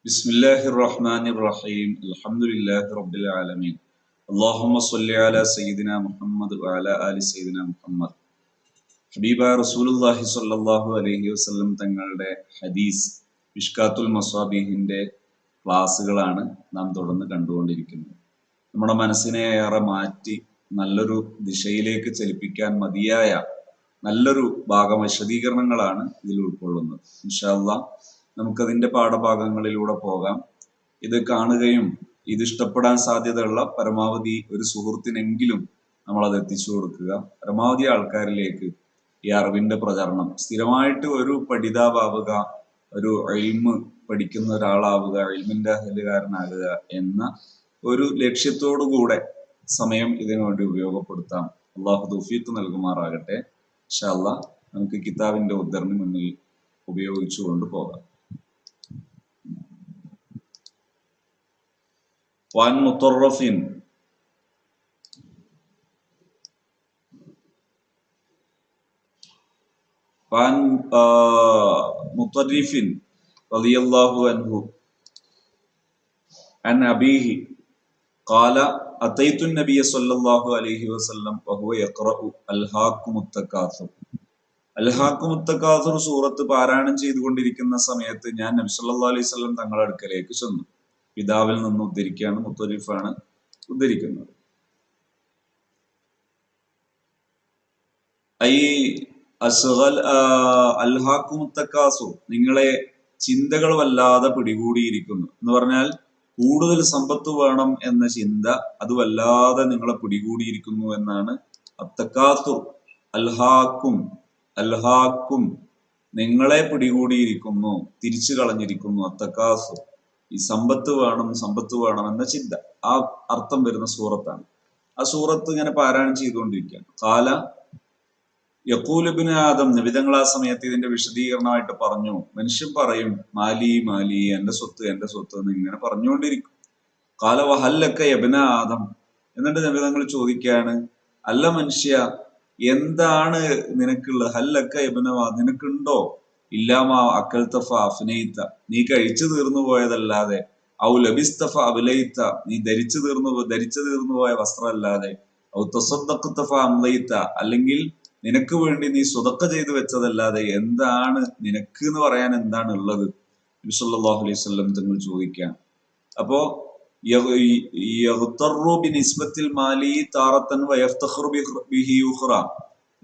ബിസ്മില്ലാഹിർ റഹ്മാനിർ റഹീം അൽഹംദുലില്ലാഹി റബ്ബിൽ ആലമീൻ അല്ലാഹുമ്മ സ്വല്ലി അലാ സയ്യിദിനാ മുഹമ്മദ് വഅലാ ആലി സയ്യിദിനാ മുഹമ്മദ്. ഹബീബായ റസൂലുള്ളാഹി സ്വല്ലല്ലാഹു അലൈഹി വസല്ലം തങ്ങളുടെ ഹദീസ് മിഷ്കാത്തുൽ മസ്വാബീഹിന്റെ ക്ലാസ്സുകളാണ് നാം തുടർന്ന് കണ്ടുകൊണ്ടിരിക്കുന്നത്. നമ്മുടെ മനസ്സിനെ ഏറെ മാറ്റി നല്ലൊരു ദിശയിലേക്ക് ചലിപ്പിക്കാൻ മതിയായ നല്ലൊരു ഭാഗം വിശദീകരണങ്ങളാണ് ഇതിൽ ഉൾക്കൊള്ളുന്നത്. ഇൻഷാ അല്ലാഹ് നമുക്കതിന്റെ പാഠഭാഗങ്ങളിലൂടെ പോകാം. ഇത് കാണുകയും ഇത് ഇഷ്ടപ്പെടാൻ സാധ്യതയുള്ള പരമാവധി ഒരു സുഹൃത്തിനെങ്കിലും നമ്മൾ അത് എത്തിച്ചു കൊടുക്കുക. പരമാവധി ആൾക്കാരിലേക്ക് ഈ അറിവിന്റെ പ്രചരണം, സ്ഥിരമായിട്ട് ഒരു പഠിതാവാവുക, ഒരു ഇൽമ് പഠിക്കുന്ന ഒരാളാവുക, ഇൽമിന്റെ അഹലുകാരനാകുക എന്ന ഒരു ലക്ഷ്യത്തോടു കൂടെ സമയം ഇതിനു വേണ്ടി ഉപയോഗപ്പെടുത്താം. അള്ളാഹു തൗഫീഖ് നൽകുമാറാകട്ടെ. ഇൻഷാ അല്ലാഹ് നമുക്ക് കിതാബിന്റെ ഉദ്ധരണി മുന്നിൽ ഉപയോഗിച്ചുകൊണ്ട് പോകാം. وعن مطرف وعن مطرف رضي الله عنه عن أبيه قال أتيت النبي صلى الله عليه وسلم وهو يقرأ ألهاكم التكاثر. അൽഹാക്കും മുത്തക്കാസുർ സൂറത്ത് പാരായണം ചെയ്തുകൊണ്ടിരിക്കുന്ന സമയത്ത് ഞാൻ നബി സല്ലല്ലാഹു അലൈഹി വസല്ലം തങ്ങളുടെ അടുക്കലേക്ക് ചെന്നു. പിതാവിൽ നിന്ന് ഉദ്ധരിക്കുകയാണ്, മുത്തരിഫാണ് ഉദ്ധരിക്കുന്നത്. അൽഹാക്കും മുത്തക്കാസുർ, നിങ്ങളെ ചിന്തകൾ വല്ലാതെ പിടികൂടിയിരിക്കുന്നു എന്ന് പറഞ്ഞാൽ കൂടുതൽ സമ്പത്ത് വേണം എന്ന ചിന്ത അത് വല്ലാതെ നിങ്ങളെ പിടികൂടിയിരിക്കുന്നു എന്നാണ്. അത്തക്കാസുർ അൽഹാക്കും, അൽഹാക്കും നിങ്ങളെ പിടികൂടിയിരിക്കുന്നു, തിരിച്ചു കളഞ്ഞിരിക്കുന്നു. അത്തക്കാസുർ, ഈ സമ്പത്ത് വേണം എന്ന ചിന്ത, ആ അർത്ഥം വരുന്ന സൂറത്താണ്. ആ സൂറത്ത് ഇങ്ങനെ പാരായണം ചെയ്തുകൊണ്ടിരിക്കുകയാണ്. കാല യഖൂലു ഇബ്നു ആദം, നബിതങ്ങൾ ആ സമയത്ത് ഇതിന്റെ വിശദീകരണമായിട്ട് പറഞ്ഞു. മനുഷ്യൻ പറയും മാലി മാലി, എന്റെ സ്വത്ത് എന്ന് ഇങ്ങനെ പറഞ്ഞുകൊണ്ടിരിക്കും. കാല വഹല്ലക ഇബ്നു ആദം, എന്നിട്ട് നബിതങ്ങൾ ചോദിക്കുകയാണ്, അല്ല മനുഷ്യ, എന്താണ് നിനക്കുള്ളത്? ഹല്ലക്ക ഇബ്നു ആദം, നിനക്കുണ്ടോ? ഇല്ലാമാ അക്കൽതഫ അഫ്നൈത, നീ കഴിച്ചു തീർന്നു പോയതല്ലാതെ. ഔ ലബിസ്തഫ അബ്ലൈത, നീ ധരിച്ചു തീർന്നു പോയ വസ്ത്രമല്ലാതെ. ഔ തസദ്ദഖ്തഫ അംലൈത, അല്ലെങ്കിൽ നിനക്ക് വേണ്ടി നീ സ്വതക്ക ചെയ്തു വെച്ചതല്ലാതെ എന്താണ് നിനക്ക് എന്ന് പറയാൻ എന്താണ് ഉള്ളത്? നബി സല്ലല്ലാഹു അലൈഹി വസല്ലം തങ്ങൾ ചോദിക്കാൻ. അപ്പോ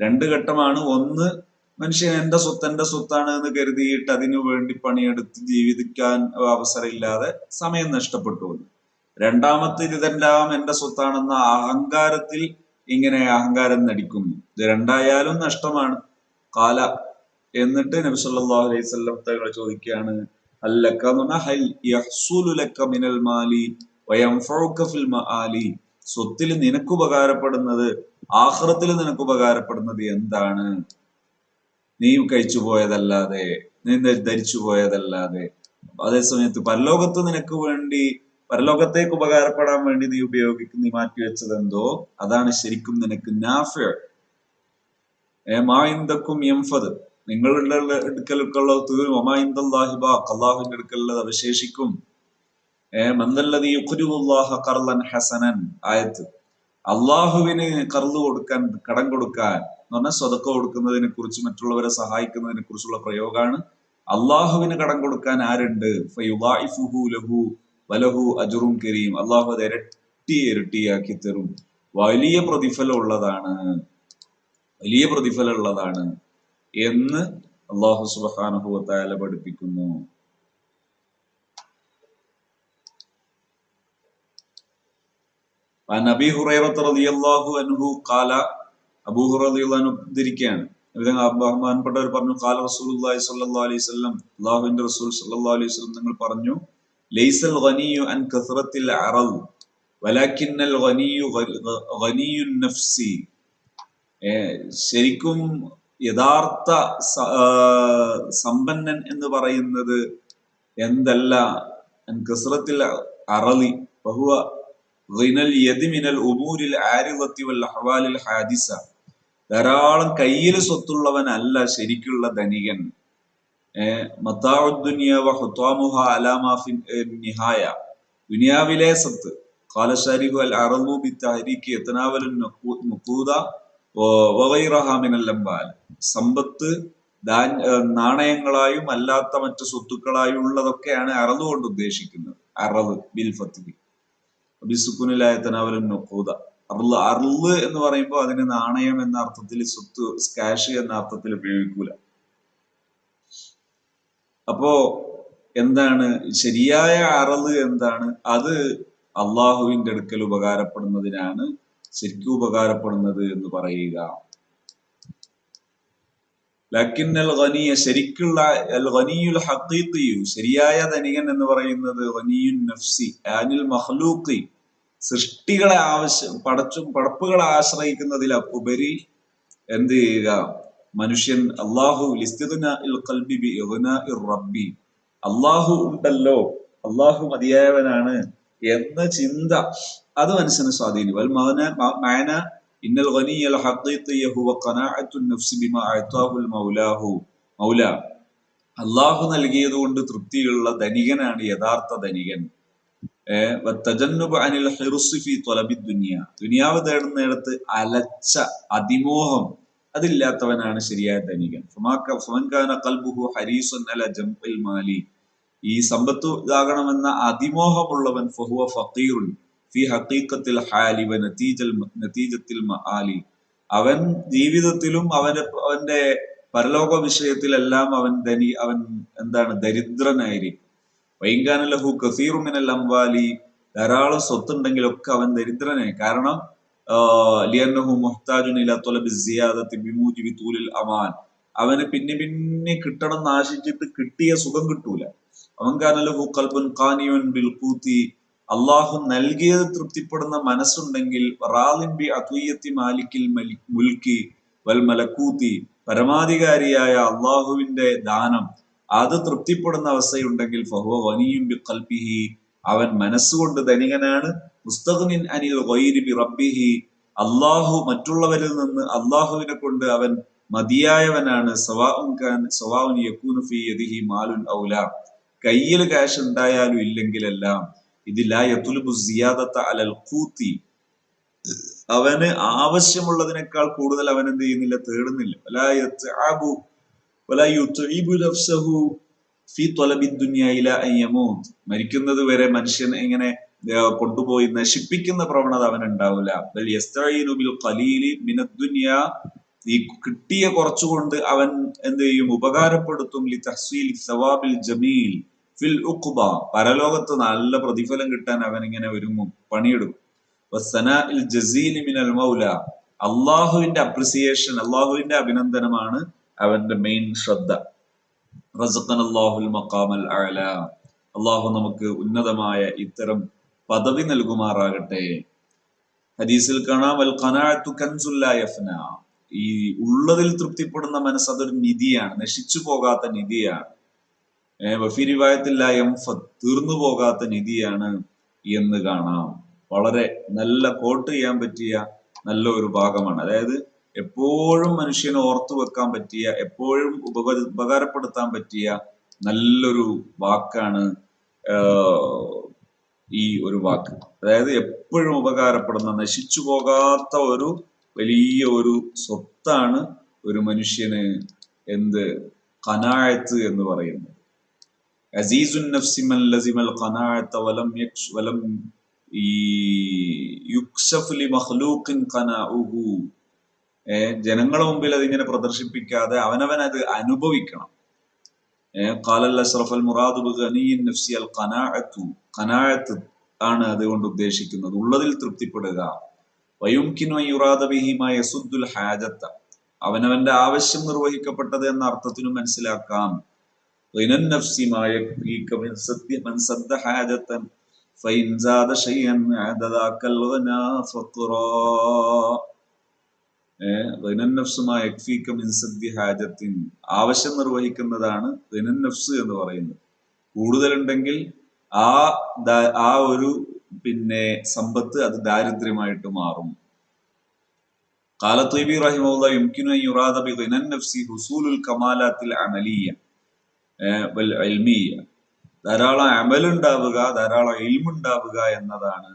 രണ്ട് ഘട്ടമാണ്. ഒന്ന്, മനുഷ്യൻ എന്റെ സ്വത്താണ് എന്ന് കരുതിയിട്ട് അതിനു വേണ്ടി പണിയെടുത്ത് ജീവിക്കാൻ അവസരമില്ലാതെ സമയം നഷ്ടപ്പെട്ടു. രണ്ടാമത്തെ, ഇതെല്ലാം എന്റെ സ്വത്താണെന്ന അഹങ്കാരത്തിൽ ഇങ്ങനെ അഹങ്കാരം നടിക്കുന്നു. ഇത് രണ്ടായാലും നഷ്ടമാണ്. കാല, എന്നിട്ട് നബി സല്ലല്ലാഹു അലൈഹി വസല്ലം തങ്ങൾ ചോദിക്കുകയാണ്, അല്ലക്ക എന്ന് പറഞ്ഞാൽ ഹൽ യഹ്സുലു ലക മിനൽ മാലി വയൻഫഉക ഫിൽ മആലി, സ്വത്തിൽ നിനക്ക് ഉപകാരപ്പെടുന്നത്, ആഖിറത്തിൽ നിനക്ക് ഉപകാരപ്പെടുന്നത് എന്താണ്? നീ കഴിച്ചു പോയതല്ലാതെ, നീ ധരിച്ചു പോയതല്ലാതെ. അതേസമയത്ത് പരലോകത്ത് നിനക്ക് വേണ്ടി, പരലോകത്തേക്ക് ഉപകാരപ്പെടാൻ വേണ്ടി നീ ഉപയോഗിക്കുന്ന, നീ മാറ്റിവെച്ചത് എന്തോ അതാണ് ശരിക്കും നിനക്ക് നാഫിഅ്. മാഇന്ദക്കും യൻഫദ്, നിങ്ങളുടെ അടുക്കലുള്ളത് തീരും. വമാഇന്ദല്ലാഹി ബാഖ്, അല്ലാഹുവിന്റെ അടുക്കലുള്ളത് അവശേഷിക്കും. മന്ദല്ലദീ യുഖ്രിദുല്ലാഹ ഖർളൻ ഹസനൻ, ആയത്ത്. അള്ളാഹുവിന് ഖർള് കൊടുക്കാൻ, കടം കൊടുക്കാൻ എന്ന് പറഞ്ഞാൽ സ്വതക്ക കൊടുക്കുന്നതിനെ കുറിച്ച്, മറ്റുള്ളവരെ സഹായിക്കുന്നതിനെ കുറിച്ചുള്ള പ്രയോഗമാണ്. അള്ളാഹുവിന് കടം കൊടുക്കാൻ ആരുണ്ട്? ഫയുളാഇഫുഹു ലഹു വലഹു അജ്റുൻ കരീം, അള്ളാഹു അത് ഇരട്ടിയാക്കി തരും, വലിയ പ്രതിഫലം ഉള്ളതാണ് എന്ന് അള്ളാഹു സുബ്ഹാനഹു വ തആല പഠിപ്പിക്കുന്നു. അബീ ഹുറൈറ റളിയല്ലാഹു അൻഹു ഖാല, അബൂ ഹുറൈറ റളിയല്ലാഹു അൻഹു ഉദ്ധരിക്കുകയാണ്, ബഹുമാനപ്പെട്ടവർ പറഞ്ഞു, ഖാല റസൂലുള്ളാഹി സ്വല്ലല്ലാഹു അലൈഹി വസല്ലം, അല്ലാഹുവിന്റെ റസൂൽ സ്വല്ലല്ലാഹു അലൈഹി വസല്ലം തങ്ങൾ പറഞ്ഞു, ലൈസൽ ഗനിയു അൻ കസ്റത്തിൽ അറദ് വലാകിന്നൽ ഗനിയു ഗനിയുൻ നഫ്സി. ശരിക്കും യഥാർത്ഥ സമ്പന്നൻ എന്ന് പറയുന്നത് എന്തല്ല, അൻ കസ്റത്തിൽ അറളി വഹുവ ഗിനൽ യദി മിനൽ ഉമൂരിൽ ആരിദത്തി വൽ അഹ്വാലിൽ ഹാദിസ, ധാരാളം കയ്യിൽ സ്വത്തുള്ളവനല്ല ശരിക്കുള്ള ധനികൻ. മതാഉദ്ദുനിയ വഹുത്വാമുഹ അലാ മാ ഫി നിഹായ. ദുനിയാവിലെ സത്ത് ഖാല ശാരിഹു അൽ അറളു ബിത്തഹരീകി യതനാവലു നുഖൂദ വഗൈറഹ മിനൽ അംവാൽ. സമ്പത്ത് നാണയങ്ങളായും അല്ലാത്ത മറ്റു സ്വത്തുക്കളായും ഉള്ളതൊക്കെയാണ് അറള് കൊണ്ട് ഉദ്ദേശിക്കുന്നത്. അറള് ബിൽ ഫത്ഹി ബിസുകുനിലായ തനാവലു നുഖൂദ. അർള് എന്ന് പറയുമ്പോൾ അതിന് നാണയം എന്ന അർത്ഥത്തിൽ, സ്വത്ത് സ്കാഷ് എന്ന അർത്ഥത്തിൽ ഉപയോഗിക്കൂല. അപ്പോ എന്താണ് ശരിയായ അറള്? എന്താണ് അത്? അള്ളാഹുവിന്റെ അടുക്കൽ ഉപകാരപ്പെടുന്നതിനാണ് ശരിക്കും ഉപകാരപ്പെടുന്നത് എന്ന് പറയുക. ലക്കിന്നൽ ഗനിയ, ശരിക്കുള്ള അൽ ഗനിയുൽ ഹഖീഖിയു, ശരിയായ ധനികൻ എന്ന് പറയുന്നത് ഗനിയുൻ നഫ്സി അനിൽ മഖ്ലൂഖി, സൃഷ്ടികളെ പടപ്പുകളെ ആശ്രയിക്കുന്നതിൽ ഉപരി എന്ത് ചെയ്യുക? മനുഷ്യൻ അള്ളാഹു റബ്ബി, അള്ളാഹു ഉണ്ടല്ലോ, അള്ളാഹു മതിയായവനാണ് എന്ന ചിന്ത അത് മനസ്സിനെ സ്വാധീനിക്കും. ഇന്നൽ ഗനിയൽ ഹഖീഖിയ ഹുവ ഖനാഅത്തുൻ നഫ്സി ബിമാ അഅതാഹുൽ മൗല. അള്ളാഹു നൽകിയത് കൊണ്ട് തൃപ്തിയുള്ള ധനികനാണ് യഥാർത്ഥ ധനികൻ. ദുനിയാവ് തേടുന്നിടത്ത് അലച്ച അതിമോഹം അതില്ലാത്തവനാണ് ശരിയായ ധനികൻ. ഈ സമ്പത്ത് ഇതാകണമെന്ന അതിമോഹമുള്ളവൻ ഫഹുവ ഫഖീറുൻ ഫി ഹഖീഖത്തിൽ ഹാലി വ നതീജത്തിൽ മആലി. അവൻ ജീവിതത്തിലും അവന്റെ പരലോക വിഷയത്തിലെല്ലാം അവൻ എന്താണ്? ദരിദ്രനായിരിക്കും. വൈകാന ലഹു കസീറു മിനൽ അംവാലി, ധാരാളം സ്വത്തുണ്ടെങ്കിലൊക്കെ അവൻ ദരിദ്രനായി. കാരണം ലിയന്നഹു മുഹ്താജുൻ ഇലാ ത്വലബി സിയാദത്തി ബിമൂജിബി തൂലിൽ അമാൻ, അവന് പിന്നെ പിന്നെ കിട്ടണം എന്ന് ആശിച്ചിട്ട് കിട്ടിയ സുഖം കിട്ടൂല. അവൻ കാന ലഹു ഖൽബുൻ ഖാനിയുൻ ബിൽ ഖൂതി, അള്ളാഹു നൽകിയത് തൃപ്തിപ്പെടുന്ന മനസ്സുണ്ടെങ്കിൽ റാളിൻ ബി അത്വിയത്തി മാലിക്കിൽ മുൽക്കി വൽ മലക്കൂത്തി, പരമാധികാരിയായ അള്ളാഹുവിന്റെ ദാനം അത് തൃപ്തിപ്പെടുന്ന അവസ്ഥയുണ്ടെങ്കിൽ ഫഹുവ ഗനിയും ബി ഖൽബിഹി, അവൻ മനസ്സുകൊണ്ട് ധനികനാണ്. മുസ്തഗ്നിൻ അനിൽ ഗൈരി ബി റബ്ബിഹി, അള്ളാഹു മറ്റുള്ളവരിൽ നിന്ന് അള്ളാഹുവിനെ കൊണ്ട് അവൻ മതിയായവനാണ്. സവാഉൻ യകൂനു ഫീ യദിഹി മാലുൻ ഔലാ, കയ്യിൽ കാശ് ഉണ്ടായാലും ഇല്ലെങ്കിലെല്ലാം. ഇത് ലാ യത്ലുബു സിയാദത അലൽ ഖൂതി, അവന് ആവശ്യമുള്ളതിനേക്കാൾ കൂടുതൽ അവൻ എന്ത് ചെയ്യുന്നില്ല? തേടുന്നില്ല. വലാ യത്അബു വലാ യുത്ഇബു നഫ്സഹു ഫീ ത്വലബി ദുനിയ ഇലാ അൻ യമൂത്, മരിക്കുന്നത് വരെ മനുഷ്യൻ എങ്ങനെ കൊണ്ടുപോയി നശിപ്പിക്കുന്ന പ്രവണത അവൻ ഉണ്ടാവില്ല. ബൽ യസ്തഈനു ബിൽ ഖലീലി മിനദ് ദുനിയ, ഈ കിട്ടിയ കുറച്ചുകൊണ്ട് അവൻ എന്ത് ചെയ്യും? ഉപകാരപ്പെടുത്തും. ലി തഹ്സീലി സവാബിൽ ജമീൽ ഫിൽ ഉഖ്ബ, പരലോകത്ത് നല്ല പ്രതിഫലം കിട്ടാൻ അവൻ ഇങ്ങനെ ഒരുങ്ങും, പണിയെടുക്കും. വസ്സനാഇൽ ജസീലി മിനൽ മൗല, അള്ളാഹുവിന്റെ അപ്രിസിയേഷൻ, അള്ളാഹുവിന്റെ അഭിനന്ദനമാണ് അവന്റെ മെയിൻ ശ്രദ്ധ. റസഖനല്ലാഹുൽ മഖാമൽ അഅല, അള്ളാഹു നമുക്ക് ഉന്നതമായ ഇത്തരം പദവി നൽകുമാറാകട്ടെ. ഹദീസിൽ കാണാം, വൽ ഖനാഅത്തു കൻസുൽ ലാ യഫ്ന, ഈ ഉള്ളതിൽ തൃപ്തിപ്പെടുന്ന മനസ്സ് അതൊരു നിധിയാണ്, നശിച്ചു പോകാത്ത നിധിയാണ്. വഫീ റിവായത്തിൽ ലാ യൻഫദ്, തീർന്നു പോകാത്ത നിധിയാണ് എന്ന് കാണാം. വളരെ നല്ല കോട്ട് ചെയ്യാൻ പറ്റിയ നല്ല ഒരു ഭാഗമാണ്. അതായത് എപ്പോഴും മനുഷ്യന് ഓർത്തു വെക്കാൻ പറ്റിയ, എപ്പോഴും ഉപകാരപ്പെടുത്താൻ പറ്റിയ നല്ലൊരു വാക്കാണ് ഈ ഒരു വാക്ക്. അതായത് എപ്പോഴും ഉപകാരപ്പെടുന്ന, നശിച്ചു പോകാത്ത ഒരു വലിയ ഒരു സ്വത്താണ് ഒരു മനുഷ്യന് എന്ത്? ഖനാഅത്ത് എന്ന് പറയുന്നത്. അസീസുൻ നഫ്സി മൻ ലസിമൽ ഖനാഅത വലം യുക്ശഫ് ലി മഖ്ലൂഖിൻ ഖനാഉഹു, ജനങ്ങളുടെ മുമ്പിൽ അതിങ്ങനെ പ്രദർശിപ്പിക്കാതെ അവനവൻ അത് അനുഭവിക്കണം. ഖാലൽ അശ്റഫൽ മുറാദു ബിഗനിയിൻ നഫ്സി അൽ ഖനാഅത്തു, ഖനാഅത്ത് ആണ് അതുകൊണ്ട് ഉദ്ദേശിക്കുന്നത്, ഉള്ളതിൽ തൃപ്തിപ്പെടുക. വയുംകിനു അൻ യുറാദ ബിഹി മാ യസുദ്ദുൽ ഹാജത, അവനവന്റെ ആവശ്യം നിർവഹിക്കപ്പെട്ടത് എന്ന അർത്ഥത്തിനും മനസ്സിലാക്കാം. ഗിനൻ നഫ്സി മാ യക്ഫീക മൻ സദ്ദ ഹാജതൻ ഫഇൻ സാദ ശൈഅൻ അദ ദാകൽ ഗനാ ഫഖറാ. ഗിനൻ നഫ്സു മാ യക്ഫീക മിൻ സദ്ദി ഹാജത്തിൻ, ആവശ്യം നിർവഹിക്കുന്നതാണ് ഗിനൻ നഫ്സ് എന്ന് പറയുന്നത്. കൂടുതലുണ്ടെങ്കിൽ ആ ഒരു സമ്പത്ത് അത് ദാരിദ്ര്യമായിട്ട് മാറും. ഖാല ത്വയ്ബി റഹിമഹുല്ലാഹ് യുംകിനു അൻ യുറാദ ബിഗിനൻ നഫ്സി ഹുസൂലുൽ കമാലാത്തിൽ അമലിയ, വൽ ഇൽമിയ്യ, ധാരാളം അമലുണ്ടാവുക, ധാരാളം ഇൽമുണ്ടാവുക എന്നതാണ്.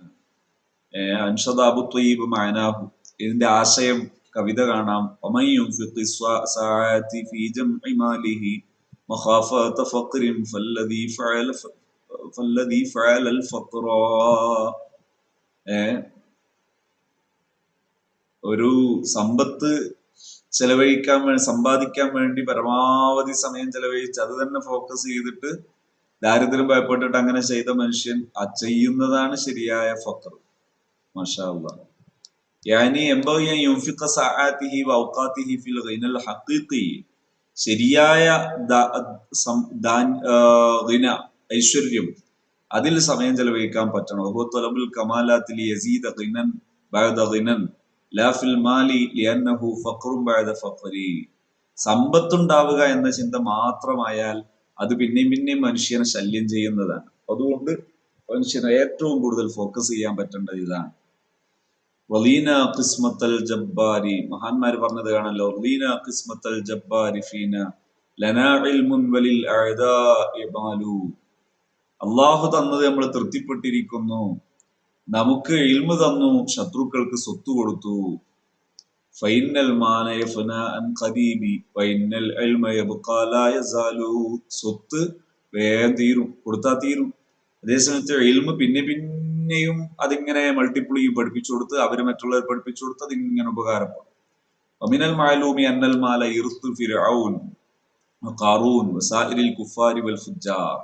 അൻഷദ അബു ത്വയ്യിബ് മഅനാഹു, ഇതിന്റെ ആശയം കവിത കാണാം. വമൻ യുൻഫിഖി സഅഅതി ഫീ ജംഇ മാലിഹി മഖാഫത ഫഖ്റിൻ ഫല്ലദി ഫഅല അൽ ഫഖ്റ. ഒരു സമ്പത്ത് സമ്പാദിക്കാൻ വേണ്ടി പരമാവധി സമയം ചെലവഴിച്ച് അത് തന്നെ ഫോക്കസ് ചെയ്തിട്ട് ദാരിദ്ര്യം ഭയപ്പെട്ടിട്ട് അങ്ങനെ ചെയ്ത മനുഷ്യൻ ചെയ്യുന്നതാണ് ശരിയായ ഫഖർ. മാഷാ അല്ലാഹ്. യാനി യൻബഗി അൻ യുൻഫിഖ സഅഅതിഹി വഔഖാതിഹി ഫിൽ ഗിനൽ ഹഖീഖി, ശരിയായ ഗിന, ഐശ്വര്യം, അതിൽ സമയം ചെലവഴിക്കാൻ പറ്റണം. ഹുവ തലബുൽ കമാലാത്തി ലിയസീദ ഗിനൻ ബഅദ ഗിനൻ ലാ ഫിൽ മാലി ലിഅന്നഹു ഫഖ്റുൻ ബഅദ ഫഖ്രി. സമ്പത്തുണ്ടാവുക എന്ന ചിന്ത മാത്രമായാൽ അത് പിന്നെയും മനുഷ്യനെ ശല്യം ചെയ്യുന്നതാണ്. അതുകൊണ്ട് മനുഷ്യനെ ഏറ്റവും കൂടുതൽ ഫോക്കസ് ചെയ്യാൻ പറ്റേണ്ടത് ഇതാണ്. വലീന ഖിസ്മത്തൽ ജബ്ബാരി, മഹാന്മാർ പറഞ്ഞത് കാണല്ലോ, വലീന ഖിസ്മത്തൽ ജബ്ബാരി ഫീന ലനാ ഇൽമുൻ വലിൽ അഅദാഇ മാലു. അള്ളാഹു തന്നത് നമ്മൾ തൃപ്തിപ്പെട്ടിരിക്കുന്നു, നമുക്ക് ഇൽമു തന്നു, ശത്രുക്കൾക്ക് സ്വത്ത് കൊടുത്തു. ഫൈനൽ മാന യഫ്നാ അൻ ഖരീബി വൈനൽ ഇൽമ യബ്ഖാ ലാ യസാലു. സ്വത്ത് വേഗം തീരും, കൊടുത്താ തീരും. അതേസമയത്ത് ഇൽമു പിന്നെയും അതിങ്ങനെ മൾട്ടിപ്പിൾ ചെയ്യും, പഠിപ്പിച്ചു കൊടുത്ത് അവര് മറ്റുള്ളവർ പഠിപ്പിച്ചു കൊടുത്ത് അതിങ്ങനെ ഉപകാരപ്പെടും. വമിനൽ മഅലൂമി അന്നൽ മാല ഇർസു ഫിർഔൻ ഖാറൂൻ വസാഇരിൽ കുഫാരി വൽ ഫുജ്ജാർ.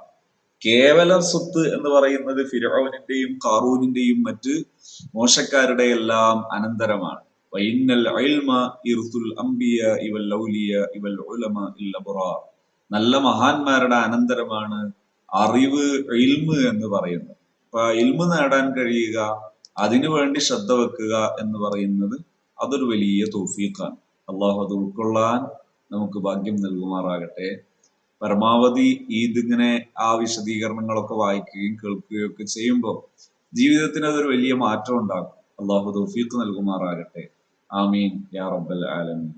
കേവല സ്വത്ത് എന്ന് പറയുന്നത് ഫിർഔനിന്റെയും ഖാറൂനിന്റെയും മറ്റ് മോശക്കാരുടെ എല്ലാം അനന്തരമാണ്. വഇന്നൽ ഇൽമ ഇർസുൽ അംബിയാഇ വൽ ഔലിയാഇ വൽ ഉലമാഇൽ അബ്റാർ. നല്ല മഹാന്മാരുടെ അനന്തരമാണ് അറിവ്, ഇൽമ് എന്ന് പറയുന്നത്. അപ്പൊ ഇൽമ് നേടാൻ കഴിയുക, അതിനു വേണ്ടി ശ്രദ്ധ വെക്കുക എന്ന് പറയുന്നത് അതൊരു വലിയ തൗഫീഖാണ്. അള്ളാഹു അത് ഉൾക്കൊള്ളാൻ നമുക്ക് ഭാഗ്യം നൽകുമാറാകട്ടെ. പരമാവധി ഇതിങ്ങനെ ആ വിശദീകരണങ്ങളൊക്കെ വായിക്കുകയും കേൾക്കുകയും ഒക്കെ ചെയ്യുമ്പോൾ ജീവിതത്തിന് അതൊരു വലിയ മാറ്റം ഉണ്ടാകും. അള്ളാഹു തൗഫീഖ് നൽകുമാറാകട്ടെ. ആമീൻ യാ റബ്ബൽ ആലമീൻ.